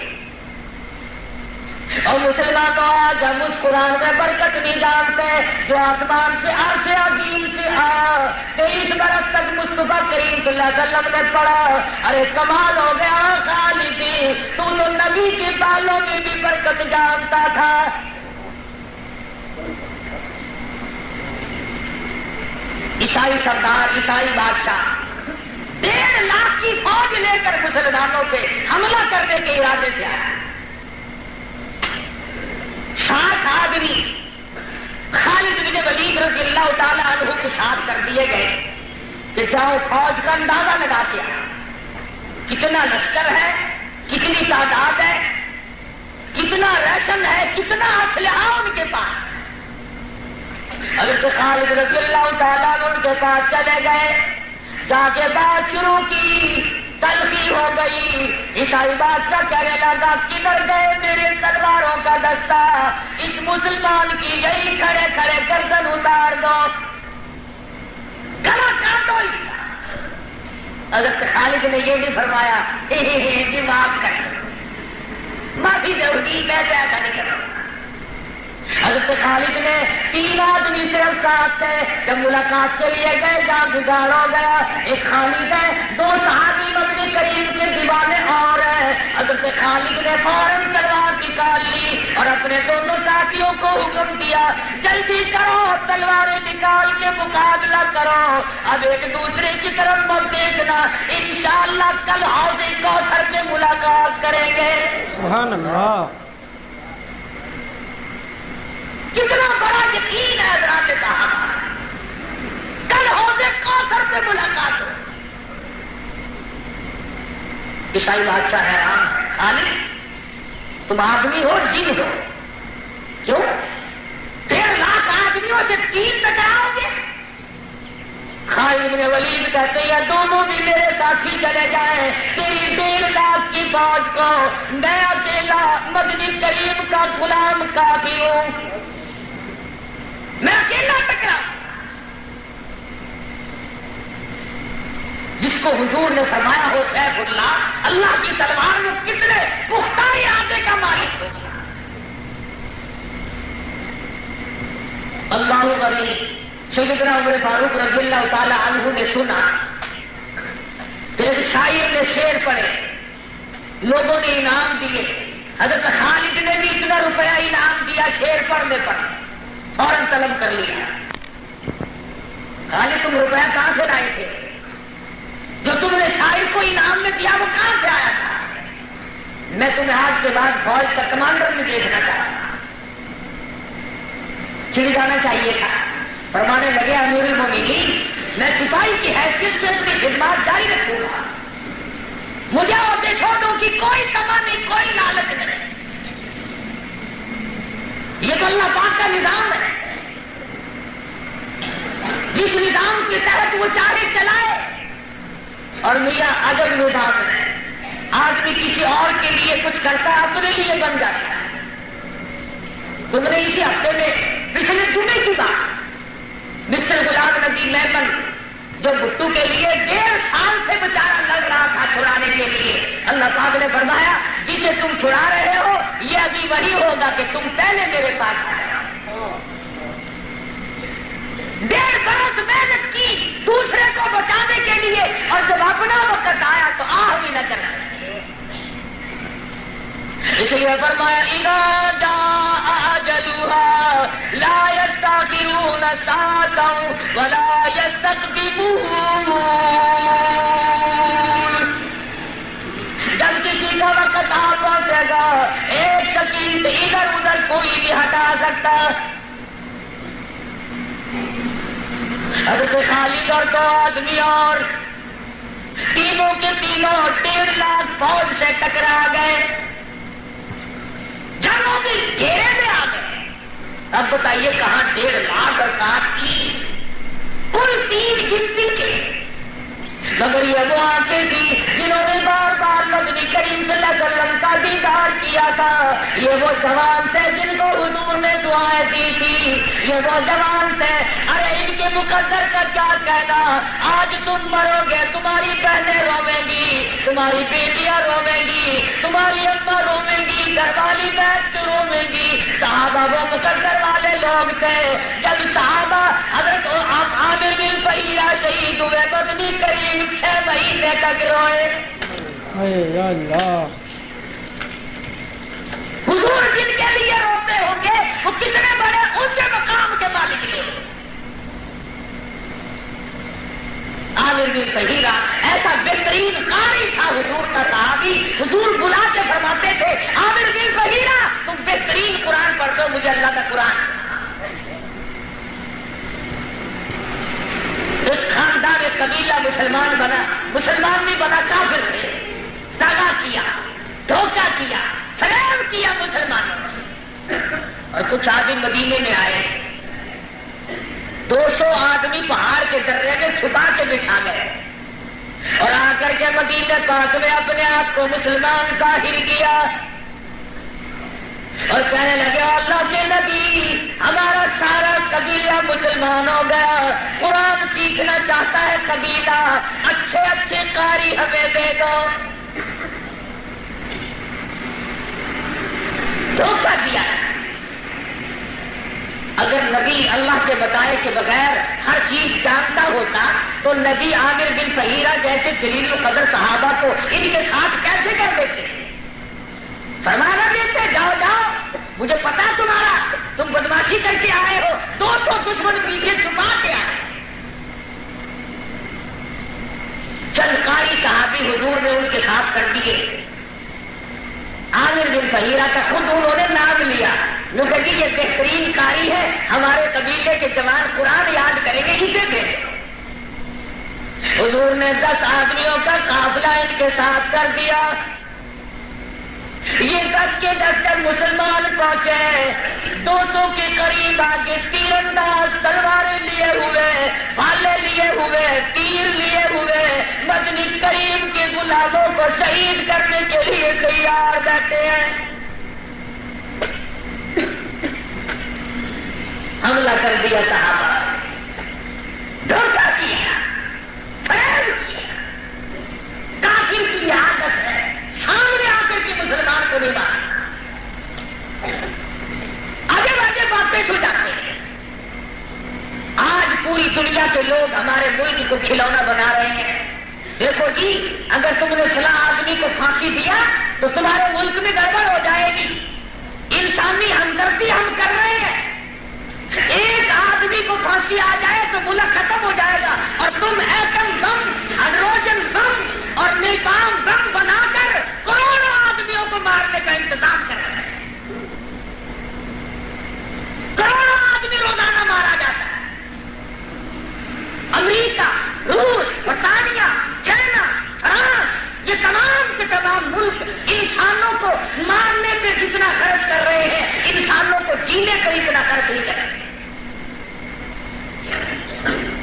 اور مسلمانوں آج ہم اس قرآن میں برکت نہیں جانتے جو آسمان سے عرش عظیم سے 23 برس تک مصطفیٰ کریم صلی اللہ علیہ وسلم نے پڑھا۔ ارے کمال ہو گیا خالدی، تو نبی کے بالوں میں بھی برکت جانتا تھا۔ عیسائی سردار، عیسائی بادشاہ 1.5 لاکھ کی فوج لے کر مسلمانوں پہ حملہ کرنے کے ارادے سے آیا۔ 60 آدمی خالد بن ولید رضی اللہ تعالی عنہ کے ساتھ کر دیے گئے کہ جاؤ فوج کا اندازہ لگا کے کتنا لشکر ہے، کتنی تعداد ہے، کتنا ریشن ہے، کتنا اسلحہ ان کے پاس. حضرت خالد رضی اللہ تعالیٰ ان کے پاس چلے گئے، جا کے بات شروع کی، تلخی ہو گئی. عیسائی بادشاہ کہنے لگا کدھر گئے میرے تلواروں کا دستہ، اس مسلمان کی یہی کھڑے کھڑے گردن اتار دو، گلا کاٹو. حضرت خالد نے یہ نہیں فرمایا دماغ کر معافی ضروری، میں تو ایسا نہیں کروں. حضرت خالد نے 3 آدمی صرف ساتھ تھے، جب ملاقات کے لیے گئے جان بگاڑ ہو گیا. ایک خالد ہے، 2 صحابی مدنی کریم کے دیوانے اور ہے. حضرت خالد نے فوراً تلوار نکال لی اور اپنے دونوں ساتھیوں کو حکم دیا جلدی کرو، تلواریں نکال کے مقابلہ کرو. اب ایک دوسرے کی طرف مت دیکھنا، انشاءاللہ کل حوض کوثر میں ملاقات کریں گے. سبحان اللہ. کتنا بڑا یقین ہے حضرات صحابہ، کل حوض کوثر سے ملاقات ہو. عیسائی بادشاہ حیران، خالد تم آدمی ہو جن ہو، کیوں 1.5 لاکھ آدمیوں سے 3 ٹکراؤ گے؟ خالد بن ولید کہتے ہیں دونوں بھی میرے ساتھی چلے جائیں، تیری 1.5 لاکھ کی فوج کو میں اکیلا مدنی کریم کا غلام کافی ہوں، میں اکیلا ٹکراؤں. جس کو حضور نے فرمایا ہو سیف اللہ، اللہ کی تلوار میں کتنے پختہ ارادے کا مالک ہوگا. اللہ غنی. سیدنا عمر فاروق رضی اللہ تعالی عنہ نے سنا، ایک شاعر نے شعر پڑھے، لوگوں نے انعام دیے. حضرت خالد نے بھی اتنا روپیہ انعام دیا شعر پڑھنے پر، فوراً طلب کر لیا. خالد تم روپیہ کہاں سے لائے تھے؟ جو تم نے شاعر کو انعام میں دیا وہ کہاں سے آیا تھا؟ میں تمہیں آج کے بعد فوج کا کمانڈر میں دیکھنا چاہتا ہوں. چڑ جانا چاہیے تھا. فرمانے لگے امیر المومنین میں سپاہی کی حیثیت سے اپنی خدمات جاری رکھوں گا، مجھے عہدے چھوڑوں کی کوئی تمنا نہیں، کوئی لالچ نہیں. یہ تو اللہ پاک کا نظام ہے، جس نظام کے تحت وہ چارے چلائے. اور میاں عجب نظام ہے، آدمی کسی اور کے لیے کچھ کرتا ہے اپنے لیے بن جاتا ہے. تم نے اسی ہفتے میں پچھلے جمعے کی بات، مسٹر غلام نبی میمن جو بھٹو کے لیے 1.5 سال سے بیچارہ لڑ رہا تھا چھڑانے کے لیے، اللہ پاک نے فرمایا جسے تم چھڑا رہے ہو یہ ابھی وہی ہوگا کہ تم پہلے میرے پاس آئے. 1.5 برس محنت کی دوسرے کو بچانے کے لیے، اور جب اپنا وقت آیا تو آہ بھی نہ کرنا. اس لیے فرمایا اذا جاء اجلها لا يستأخرون ساعة ولا يستقدمون. جب کسی کا وقت آ پہنچے گا 1 سیکنڈ ادھر ادھر کوئی نہیں ہٹا سکتا. حضرت خالد اور 2 آدمی اور تینوں کے تینوں 1.5 لاکھ فوج سے ٹکرا گئے، جنگوں کے گھیرے میں آ گئے. اب بتائیے کہاں 1.5 لاکھ اور کہاں 3، کل 3 گنتی کے. مگر یہ وہ آنکھیں تھی جنہوں نے بار بار مدنی کریم صلی اللہ علیہ وسلم کا دیدار کیا تھا. یہ وہ جوان تھے جن کو حضور نے دعائیں دی تھی، یہ وہ جوان تھے. ارے ان کے مقدر کا کیا کہنا، آج تم مرو گے تمہاری بہنیں رویں گی، تمہاری بیٹیاں رویں گی، تمہاری اماں رویں گی، گھر والی بیٹھ کے رویں گی. صحابہ وہ مقدر والے لوگ تھے. جب صحابہ حضرت عامر بن فہیرہ شہید ہوئے، مدنی کریم 6 مہینے تک روئے. اے اللہ. حضور جن کے لیے روتے ہوں گے وہ کتنے بڑے اونچے مقام کے مالک تھے. عامر بن فہیرہ ایسا بہترین قاری تھا حضور کا صحابی. حضور بلا کے فرماتے تھے عامر بن فہیرہ تم بہترین قرآن پڑھ دو مجھے اللہ کا قرآن. ایک خاندان قبیلہ مسلمان بنا، مسلمان نہیں بنا، کافر تھے. دغا کیا، دھوکہ کیا، فریب کیا مسلمانوں نے. اور کچھ آدمی مدینے میں آئے, 200 آدمی پہاڑ کے درے میں چھپا کے بٹھا گئے اور آ کر کے مدینے پاک میں اپنے آپ کو مسلمان ظاہر کیا اور کہنے لگے اللہ کے نبی ہمارا سارا قبیلہ مسلمان ہو گیا, قرآن سیکھنا چاہتا ہے قبیلہ, اچھے اچھے قاری ہمیں دے دو. دھوکہ دیا. اگر نبی اللہ کے بتائے کے بغیر ہر چیز جانتا ہوتا تو نبی عامر بن فہیرہ جیسے جلیل القدر صحابہ کو ان کے ساتھ کیسے کر دیتے؟ فرمانا دیتے جاؤ جاؤ, مجھے پتا تمہارا, تم بدماشی کر کے آئے ہو, 200 دشمن پیچھے چھپا کے آئے. چند قاری صحابی حضور نے ان کے ساتھ کر دیے. عامر بن فہیرہ کا خود انہوں نے نام لیا, کہ یہ بہترین قاری ہے, ہمارے قبیلے کے جوان قرآن یاد کریں گے اسے دے. حضور نے 10 آدمیوں کا قافلہ ان کے ساتھ کر دیا. یہ 10 کے 10 جب مسلمان پہنچے, 200 کے قریب آگے تیر انداز تلواریں لیے ہوئے, بھالے لیے ہوئے, تیر لیے ہوئے, مدنی کریم کے غلاموں کو شہید کرنے کے لیے تیار بیٹھے ہیں. حملہ کر دیا صحابہ, دھوکہ کیا, فریب کیا. کافر کی عادت ہے سامنے آ کر کے مسلمان کو نہیں مارا. آگے آگے باتیں ہو جاتے ہیں. آج پوری دنیا کے لوگ ہمارے ملک کو کھلونا بنا رہے ہیں. دیکھو جی, اگر تم نے فلاں آدمی کو پھانسی دیا تو تمہارے ملک میں گڑبڑ ہو جائے گی. انسانی ہمدردی ہم کر رہے ہیں. ایک آدمی کو پھانسی آ جائے تو ملک ختم ہو جائے گا, اور تم ایٹم بم, ہائیڈروجن بم اور نیکام بم بنا کر کروڑوں آدمیوں کو مارنے کا انتظام کر رہے ہیں. کروڑوں آدمی روزانہ مارا جاتا ہے. امریکہ, روس, برطانیہ, چائنا, فرانس, یہ تمام کے تمام ملک انسانوں کو مارنے پہ جتنا خرچ کر رہے ہیں, انسانوں کو جینے پر اتنا خرچ نہیں کر رہے.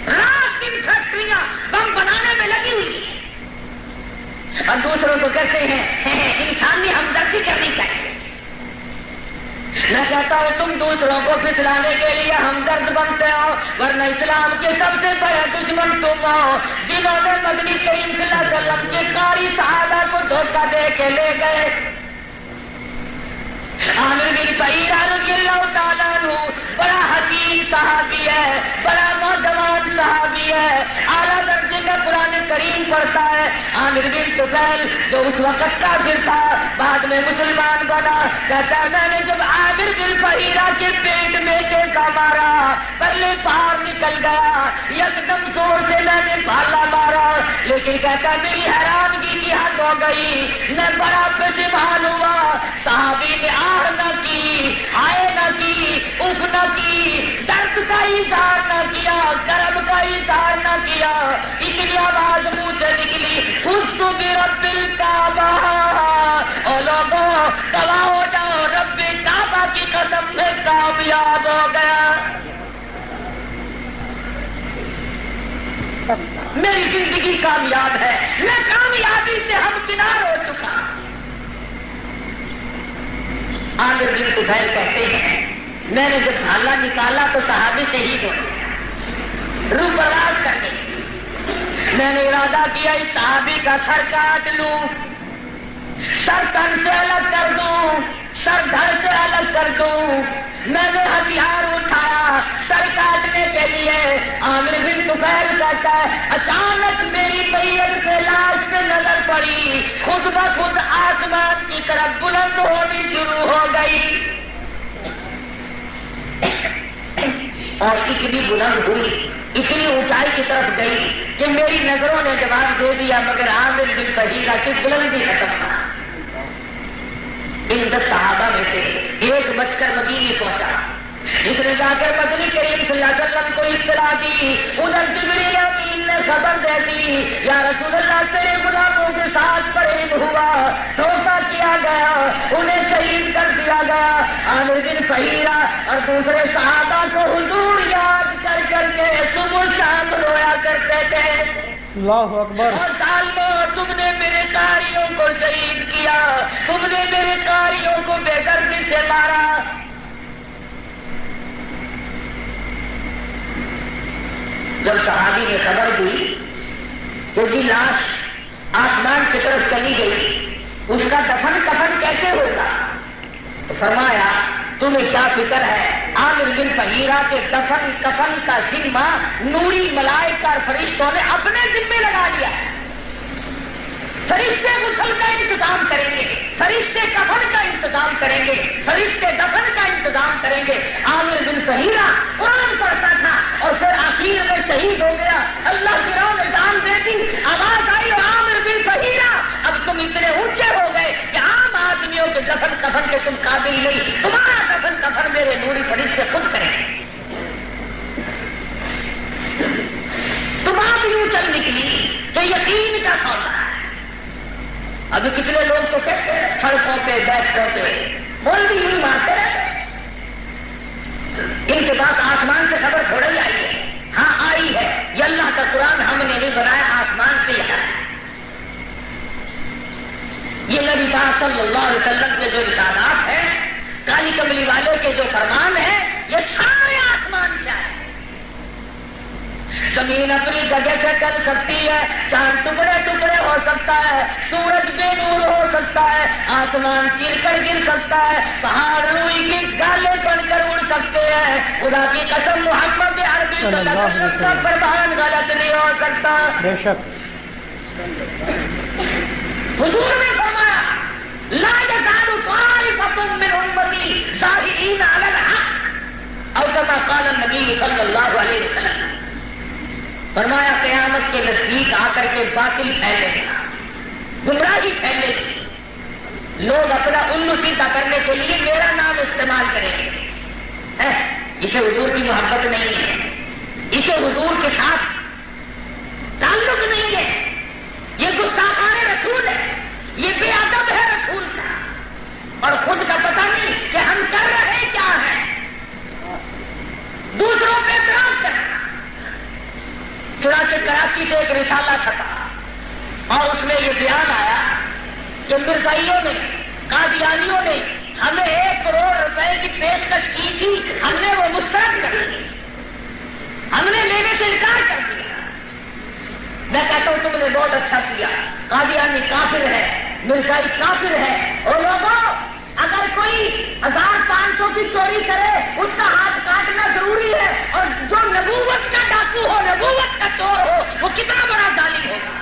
رات دن فیکٹریاں بم بنانے میں لگی ہوئی ہیں اور دوسروں کو کہتے ہیں انسانی ہمدردی کرنی چاہیے. میں کہتا ہوں تم دوسروں کو پھسلانے کے لیے ہمدرد بنتے ہو, ورنہ اسلام کے سب سے بڑے دشمن تم ہو, جنہوں نے مدنی کریم صلی اللہ علیہ وسلم کے قاری صحابہ کو دھوکہ دے کے لے گئے. عامر بن فہیرہ رضی اللہ تعالیٰ عنہ بڑا حکیم صحابی ہے, بڑا نوجوان صحابی ہے, اعلیٰ درجے کا قرآن کریم پڑھتا ہے. عامر بن طفیل جو اس وقت کافر تھا بعد میں مسلمان بنا, کہتا ہے میں نے جب عامر بن فہیرہ کے پیٹ میں ٹیکا مارا پہلے باہر نکل گیا, یکدم زور سے میں نے بھالا مارا, لیکن کہتا ہے میری حیرانگی کی حد ہو گئی, میں بڑا پشیمان ہوا. صحابی نے آہ نہ کی, آئے نہ کی, اف نہ کی, درد کا اظہار نہ کیا, کرم کا اظہار نہ کیا. اتنی آواز منہ سے نکلی, فزت برب الکعبہ, او لوگوں گواہ ہو جاؤ, رب کعبہ کی قسم میں کامیاب ہو گیا. میری زندگی کامیاب ہے, میں کامیابی سے ہمکنار ہو چکا. عامر بن طفیل کہتے ہیں میں نے جب بھالا نکالا تو صحابی شہید ہو گئے, روح پرواز کر گئی. میں نے ارادہ کیا اس صحابی کا سر کاٹ لوں, سر تن سے الگ کر دوں, سر دھڑ سے الگ کر دوں. میں نے ہتھیار اٹھایا سر کاٹنے کے لیے. عامر بن طفیل کہتا ہے اچانک میری میت سے لاش پہ نظر پڑی, خود بخود آسمان کی طرف بلند ہونی شروع ہو گئی, اور اتنی بلند ہوئی, اتنی اونچائی کی طرف گئی کہ میری نظروں نے جواب دے دیا, مگر عامر بن فہیرہ کی بلندی ختم تھا. ان 10 صحابہ میں سے ایک بچ کر مدینے پہنچا, جس نے جا کر مدنی کریم صلی اللہ علیہ وسلم کو اطلاع دی. ادھر جبریل امین نے خبر دے دی یا رسول اللہ تیرے غلاموں کے ساتھ فریب ہوا، دھوکہ کیا گیا، انہیں شہید کر دیا گیا۔ عامر بن فہیرہ اور دوسرے صحابہ کو حضور یاد کر کر کے صبح شام رویا کرتے تھے۔ اللہ اکبر۔ اور ظالموں، تم نے میرے قاریوں کو شہید کیا، تم نے میرے قاریوں کو بے دردی سے مارا۔ جب صحابی نے خبر دی کہ جی لاش آسمان کی طرف چلی گئی، اس کا دفن کفن کیسے ہوگا؟ تو فرمایا تمہیں کیا فکر ہے، عامر بن فہیرہ کے دفن کفن کا ذمہ نوری ملائکہ اور فرشتوں نے اپنے ذمے لگا لیا۔ فرشتے غسل کا انتظام کریں گے، فرشتے کفن کا انتظام کریں گے، فرشتے دفن کا انتظام کریں گے۔ عامر بن فہیرہ قرآن پڑھتا تھا اور پھر آخر میں شہید ہو گیا، اللہ کی راہ میں جان دے دی۔ آواز آئی عامر بن فہیرہ اب تم اتنے اونچے ہو گئے کہ عام آدمیوں کے دفن کفن کے تم قابل نہیں، تمہارا دفن کفن میرے نوری فرشتے خود کریں گے۔ تم آپ یوں چل نکلی کہ یقین کا سودا ہے۔ ابھی کتنے لوگ تو کہتے ہیں سڑکوں پہ بیٹھوں پہ بول بھی یوں مارتے رہتے، ان کے پاس آسمان سے خبر تھوڑا ہی آئی ہے۔ ہاں آئی ہے، یہ اللہ کا قرآن ہم نے نہیں بنایا، آسمان سے آیا ہے۔ یہ نبی پاک صلی اللہ علیہ وسلم کے جو رسالات ہیں، کالی کملی والے کے جو فرمان ہیں، یہ سارے آسمان سے آئے۔ زمین اپنی جگہ سے چل سکتی ہے، چاند ٹکڑے ٹکڑے ہو سکتا ہے، سورج بے نور ہو سکتا ہے، آسمان گر کر گر سکتا ہے، پہاڑ روئی کی گالے بن کر اڑ سکتے ہیں۔ خدا کی قسم محمد عربی صلی اللہ علیہ وسلم کا فرمان غلط نہیں ہو سکتا۔ بے شک حضور نے فرمایا لا یزال طائفۃ من امتی ظاہرین علی الحق، اور کما قال النبی صلی اللہ علیہ وسلم، فرمایا قیامت کے نزدیک آ کر کے باطل پھیلے گا، گمراہی پھیلے گی، لوگ اپنا الو سیدھا کرنے کے لیے میرا نام استعمال کریں گے۔ اسے حضور کی محبت نہیں ہے، اسے حضور کے ساتھ تعلق نہیں ہے، یہ گستاخان رسول ہے، یہ بے ادب ہے رسول کا، اور خود کا پتہ نہیں کہ ہم کر رہے کیا ہیں، دوسروں پہ اعتراض کرنا۔ چنانچہ کراچی سے ایک رسالہ چھپا اور اس میں یہ بیان آیا کہ مرزائیوں نے، قادیانیوں نے ہمیں 1 کروڑ روپے کی پیشکش کی تھی، ہم نے وہ مسترد کر دی، ہم نے لینے سے انکار کر دیا۔ میں کہتا ہوں تم نے بہت اچھا کیا، قادیانی کافر ہے، مرزائی کافر ہے۔ اور لوگوں، اگر کوئی 1500 کی چوری کرے اس کا ہاتھ کاٹنا ضروری ہے، اور جو نبوت کا ڈاکو ہو، نبوت کا چور ہو، وہ کتنا بڑا ظالم ہوگا۔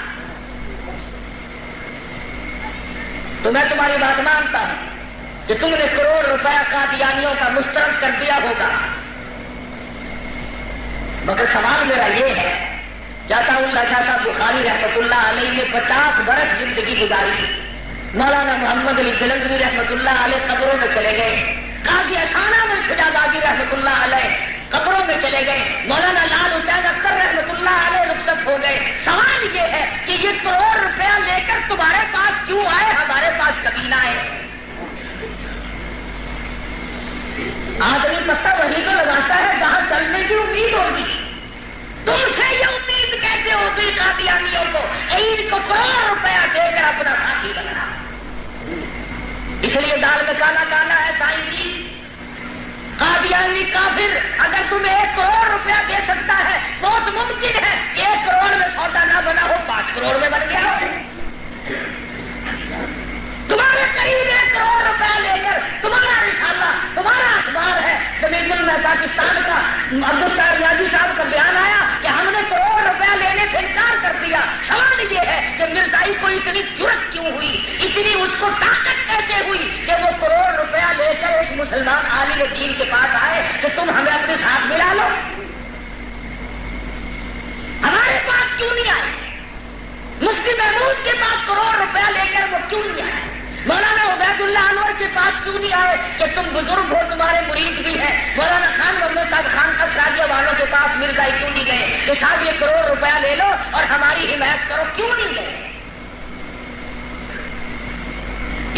تو میں تمہاری بات مانتا ہوں کہ تم نے کروڑ روپیہ قادیانیوں کا مسترد کر دیا ہوگا، مگر سوال میرا یہ ہے، چاہتا ہوں اللہ شاہ صاحب بخاری رحمۃ اللہ علیہ نے 50 برس زندگی گزاری، مولانا محمد علی جلندری رحمۃ اللہ علیہ قبروں میں چلے گئے، قاضی احسانہ میں خدا دادی رحمۃ اللہ علیہ قبروں میں چلے گئے، مولانا لال حسین اختر رحمۃ اللہ علیہ رخصت ہو گئے۔ سوال یہ ہے کہ یہ کروڑ روپیہ لے کر تمہارے پاس کیوں آئے، ہمارے پاس کبھی نہ آئے؟ آدمی پتہ وہی تو لگاتا ہے جہاں چلنے کی امید ہوگی۔ تم سے یہ امید کیسے ہوگی قادیانیوں کو عید کو کروڑ روپیہ دے کر اپنا ساتھی بننا؟ اس لیے دال میں کالا کالا ہے سائیں جی، قادیانی کافر اگر تمہیں 1 کروڑ روپیہ دے سکتا ہے، بہت ممکن ہے کہ 1 کروڑ میں سودا نہ بنا ہو، 5 کروڑ میں بن گیا ہو۔ تمہارے قریب 1 کروڑ روپیہ لے کر تمہارا رسالہ، تمہارا اخبار ہے، زمین میں پاکستان کا عبدالشاہ ریاضی صاحب کا بیان آیا کہ ہم نے کروڑ روپیہ لینے سے انکار کر دیا۔ سوال یہ ہے کہ مرزائی کو اتنی جرت کیوں ہوئی، اتنی اس کو طاقت کیسے ہوئی کہ وہ کروڑ روپیہ لے کر ایک مسلمان عالم دین کے پاس آئے کہ تم ہمیں اپنے ساتھ ملا لو؟ ہمارے پاس کیوں نہیں آئے؟ مفتی محمود کے پاس کروڑ روپیہ لے کر وہ کیوں نہیں آئے؟ مولانا عبید اللہ انور کے پاس کیوں نہیں آئے کہ تم بزرگ ہو, تمہارے مرید بھی ہیں. مولانا خان محمد صاحب خان کا شادیہ والوں کے پاس مرزائی کیوں نہیں گئے کہ صاحب یہ کروڑ روپیہ لے لو اور ہماری حمایت کرو, کیوں نہیں گئے؟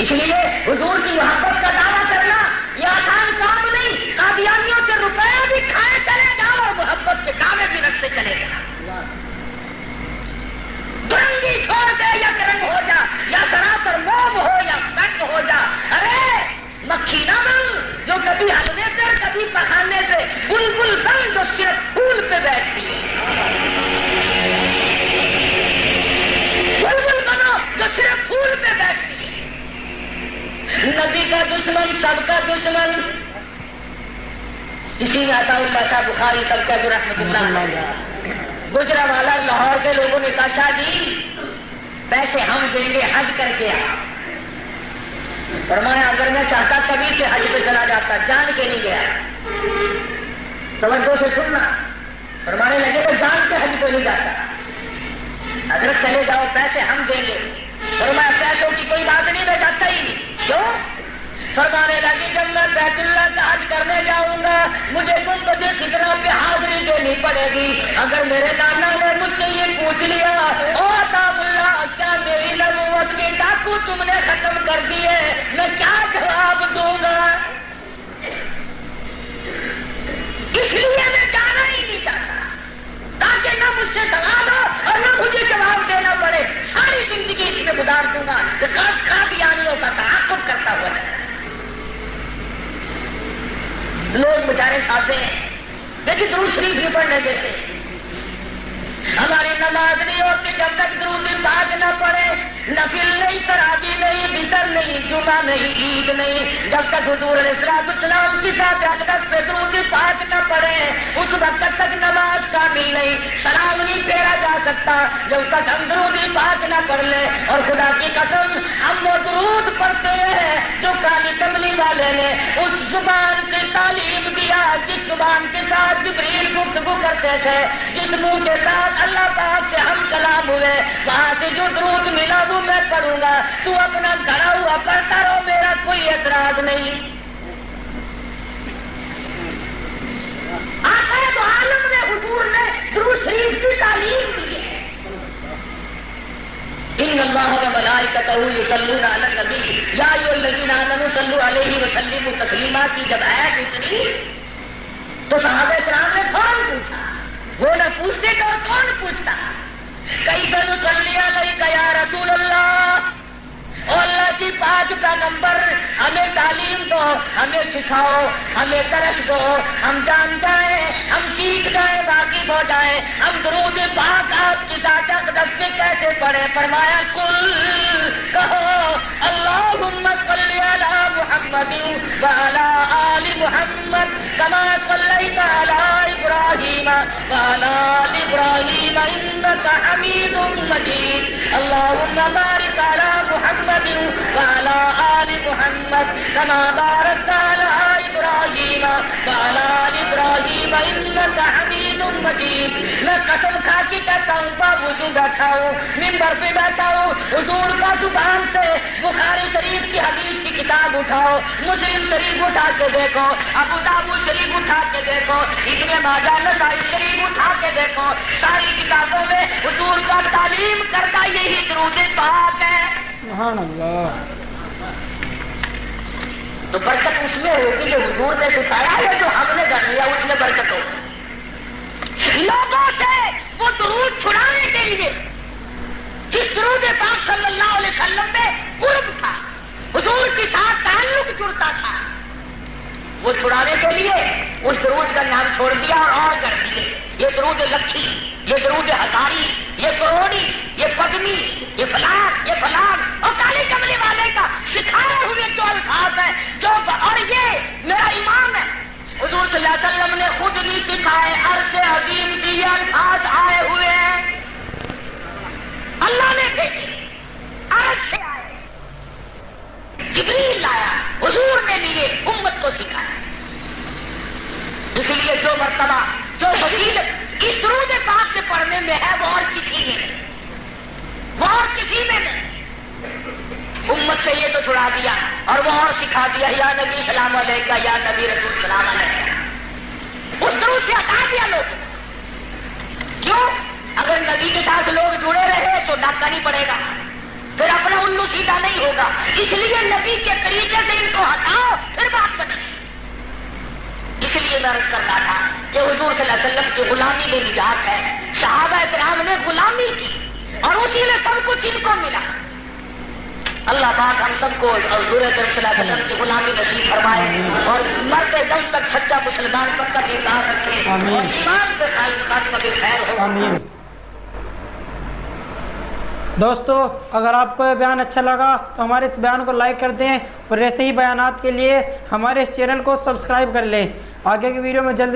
اس لیے حضور کی محبت کا دعویٰ کرنا یہ آسان کام نہیں. قادیانیوں سے روپیہ بھی کھائے چلے جاؤ اور محبت کے دعوے بھی رکھتے چلے جاؤ. درنگی چھوڑ دے یا درنگ ہو جا, یا سراسر موم ہو یا کنگ ہو جا. ارے مکھی نہ بن جو کبھی حلوے سے کبھی پخانے سے, بلبل بن جو صرف پھول پہ بیٹھتی ہے. بلبل بنو جو صرف پھول پہ بیٹھتی ہے. نبی کا دشمن سب کا دشمن. اسی میں عطا اللہ صاحب بخاری تب کا جو رحمت اللہ علیہ گجرا والا لاہور کے لوگوں نے کہا شاہ جی پیسے ہم دیں گے, حج کر کے آ. فرمایا اگر میں چاہتا کبھی سے حج پہ چلا جاتا, جان کے نہیں گیا. توجہ سے سننا. فرمانے لگے تو جان کے حج پہ نہیں جاتا, اگر چلے جاؤ پیسے ہم دیں گے. فرمایا پیسوں کی کوئی بات نہیں, میں جاتا ہی نہیں. کیوں؟ فرمانے لگی جب میں بیت اللہ کا حج کرنے جاؤں گا مجھے گنبد خضرا پہ حاضری دینی پڑے گی. اگر میرے نانا نے مجھ سے یہ پوچھ لیا او عطا اللہ کیا میری نبوت کے ڈاکو تم نے ختم کر دیے, میں کیا جواب دوں گا؟ اس لیے میں جانا ہی نہیں چاہتا تاکہ نہ مجھ سے سوال ہو اور نہ مجھے جواب دینا پڑے. ساری زندگی اس میں گزار دوں گا کہ قادیانیوں کا تعاقب کرتا ہوا ہے. لوگ بیچارے کھاتے ہیں لیکن درود شریف نہیں پڑھنے دیتے. ہماری نماز نہیں ہوتی جب تک درود پاک نہ پڑھے, نفل نہیں, تراویح نہیں, وتر نہیں, جمعہ نہیں, عید نہیں, جب تک حضور علیہ السلام کی ذات اقدس پہ درود پاک نہ پڑھے اس وقت تک نماز کامل نہیں. سلام نہیں پھیرا جا سکتا جب تک ہم درود پاک نہ پڑھ لیں. اور خدا کی قسم ہم وہ درود پڑھتے ہیں جو کالی کملی والے نے اس زبان سے تعلیم دیا جس زبان کے ساتھ جبریل گفتگو کرتے تھے, جس منہ کے ساتھ اللہ پاک سے ہم کلام ہوئے. وہاں سے جو درود ملا وہ میں پڑھوں گا, تو اپنا گھڑا ہوا پڑھتا رہو, میرا کوئی اعتراض نہیں. آقا دو عالم نے حضور نے درود شریف کی تعلیم دی ہے. ان اللہ وملائکتہ یصلون علی النبی یا ایھا الذین آمنوا صلوا علیہ وسلموا تسلیما کی جب آیت اتری تو صحابہ کرام نے فوراً پوچھا. وہ نہ پوچھتے تو کون پوچھتا؟ کیف نصلی علیک یا رسول اللہ, اور اللہ کی پاک پیغمبر ہمیں تعلیم دو, ہمیں سکھاؤ, ہمیں درس دو, ہم جان جائیں, ہم سیکھ جائیں, واقف ہو جائیں, ہم درود پاک آپ کی ذات اقدس میں کیسے پڑھیں. فرمایا کل کہو اللہم صلی علی محمد وعلی آل محمد کما صلیت علی ابراہیم وعلی آل ابراہیم انک حمید مجید. اللہم بارک علی محمد وعلی آل محمد کما بارکت علی ابراہیم وعلی آل ابراہیم انک حمید مجید. میں قسم کھا کے کہتا ہوں باوضو بیٹھا ہوں, ممبر پہ بیٹھا ہوں, حضور کا زبان سے بخاری شریف کی حدیث کی کتاب اٹھاؤ, مسلم شریف اٹھا کے دیکھو, ابو داؤد شریف اٹھا کے دیکھو, ابن ماجہ نسائی شریف اٹھا کے دیکھو, ساری کتابوں میں حضور کا تعلیم کرتا یہی درود پاک ہے. سبحان اللہ. تو برکت اس میں ہوگی جو حضور نے سکھایا ہے, جو ہم نے کر لیا اس میں برکت ہوگی. لوگوں سے وہ درود چھڑانے کے لیے جس درود پاک صلی اللہ علیہ وسلم میں قرب تھا, حضور کے ساتھ تعلق جڑتا تھا, وہ چھڑانے کے لیے اس درود کا نام چھوڑ دیا اور کر دیے. یہ درود لکھی, یہ درود ہزاری, یہ کروڑی, یہ پدمی, یہ فلاں, یہ فلاں, اور کالی کملی والے کا سکھائے ہوئے جو الفاظ ہے جو, اور یہ میرا امام ہے حضور صلی اللہ علیہ وسلم نے خود نہیں سکھائے, عرش عظیم کی یہ الفاظ آئے ہوئے ہیں, اللہ نے بھیجے, عرش سے آئے, جبریل لایا, حضور نے لیے, امت کو سکھایا. اس لیے جو مرتبہ جو فضیلت اس درود پاک سے پڑھنے میں ہے وہ اور کسی میں نہیں, وہ اور کسی میں نہیں. امت سے یہ تو چھڑا دیا اور وہ اور سکھا دیا یا نبی سلام علیکہ یا نبی رسول سلام علیکہ، اس درود سے ہٹا دیا لوگ. کیوں؟ اگر نبی کے ساتھ لوگ جڑے رہے تو ڈاکہ نہیں پڑے گا، پھر اپنا الو سیدھا نہیں ہوگا. اس لیے نبی کے طریقے سے ان کو ہٹاؤ پھر بات بنے. اس لیے میں عرض کر رہا تھا کہ حضور صلی اللہ علیہ وسلم کی غلامی میں نجات ہے. صحابہ کرام نے غلامی کی اور اسی میں سب کچھ ان کو ملا. اللہ پاک ہم سب کو حضور صلی اللہ علیہ وسلم کی غلامی نصیب فرمائے اور مرتے دم تک سچا مسلمان پر کا دیدار رکھے اور ایمان پہ قائم قدم کا بھی خیر ہو. آمین. دوستو اگر آپ کو یہ بیان اچھا لگا تو ہمارے اس بیان کو لائک کر دیں اور ایسے ہی بیانات کے لیے ہمارے اس چینل کو سبسکرائب کر لیں. آگے کی ویڈیو میں جلد